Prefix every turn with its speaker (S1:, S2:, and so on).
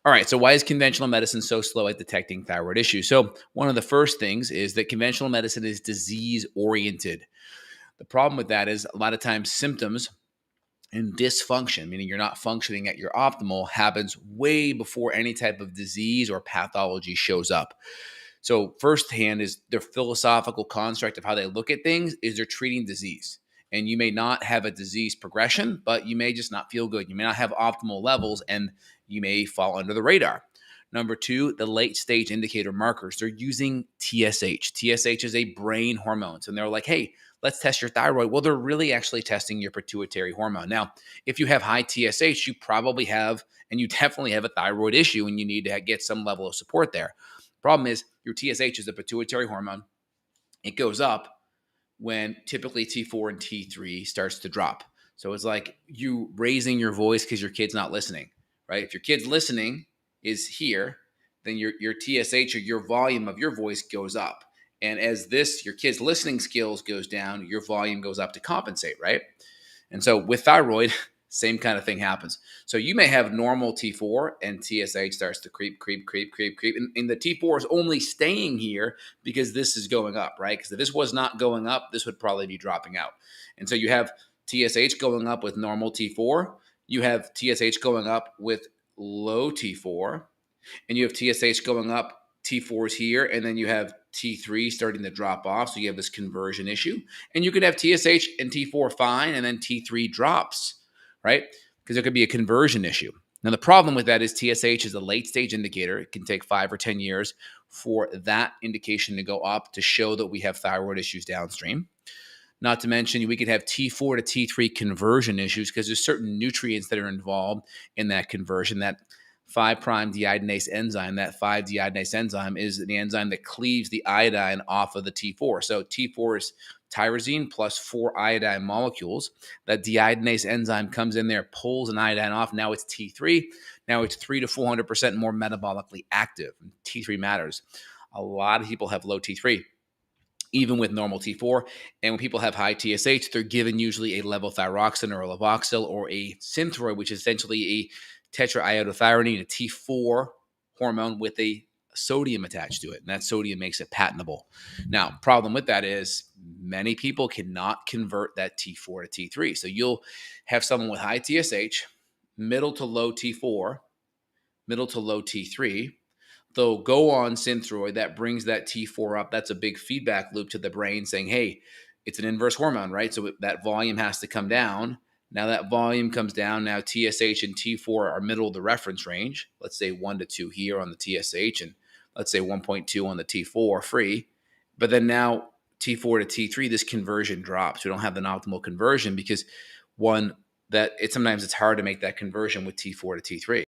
S1: All right, so why is conventional medicine so slow at detecting thyroid issues? So, one of the first things is that conventional medicine is disease oriented. The problem with that is a lot of times symptoms and dysfunction, meaning you're not functioning at your optimal, happens way before any type of disease or pathology shows up. So, firsthand is their philosophical construct of how they look at things is they're treating disease. And you may not have a disease progression, but you may just not feel good. You may not have optimal levels and you may fall under the radar. Number two, the late stage indicator markers. They're using TSH. TSH is a brain hormone. And they're like, hey, let's test your thyroid. Well, they're really actually testing your pituitary hormone. Now, if you have high TSH, you probably have, and you definitely have a thyroid issue and you need to get some level of support there. Problem is, your TSH is a pituitary hormone. It goes up when typically T4 and T3 starts to drop. So it's like you raising your voice because your kid's not listening, right? If your kid's listening is here, then your TSH or your volume of your voice goes up. And as your kid's listening skills goes down, your volume goes up to compensate, right? And so with thyroid, same kind of thing happens. So you may have normal T4 and TSH starts to creep. And the T4 is only staying here because this is going up, right? Because if this was not going up, this would probably be dropping out. And so you have TSH going up with normal T4. You have TSH going up with low T4. And you have TSH going up, T4 is here, and then you have T3 starting to drop off. So you have this conversion issue. And you could have TSH and T4 fine, and then T3 drops, right? Because there could be a conversion issue. Now, the problem with that is TSH is a late stage indicator. It can take 5 or 10 years for that indication to go up to show that we have thyroid issues downstream. Not to mention, we could have T4 to T3 conversion issues because there's certain nutrients that are involved in that conversion. That 5'-deiodinase enzyme, that 5-deiodinase enzyme is the enzyme that cleaves the iodine off of the T4. So T4 is tyrosine plus 4 iodine molecules. That deiodinase enzyme comes in there, pulls an iodine off. Now it's T3. Now it's 300 to 400% more metabolically active. T3 matters. A lot of people have low T3, even with normal T4. And when people have high TSH, they're given usually a levothyroxine or a Levoxyl or a Synthroid, which is essentially a tetraiodothyronine, a T4 hormone with a sodium attached to it. And that sodium makes it patentable. Now, problem with that is many people cannot convert that T4 to T3. So you'll have someone with high TSH, middle to low T4, middle to low T3. They'll go on Synthroid. That brings that T4 up. That's a big feedback loop to the brain saying, hey, it's an inverse hormone, right? So that volume has to come down. Now that volume comes down. Now TSH and T4 are middle of the reference range. Let's say 1 to 2 here on the TSH and let's say 1.2 on the T4 free. But then now T4 to T3, this conversion drops. We don't have an optimal conversion because sometimes it's hard to make that conversion with T4 to T3.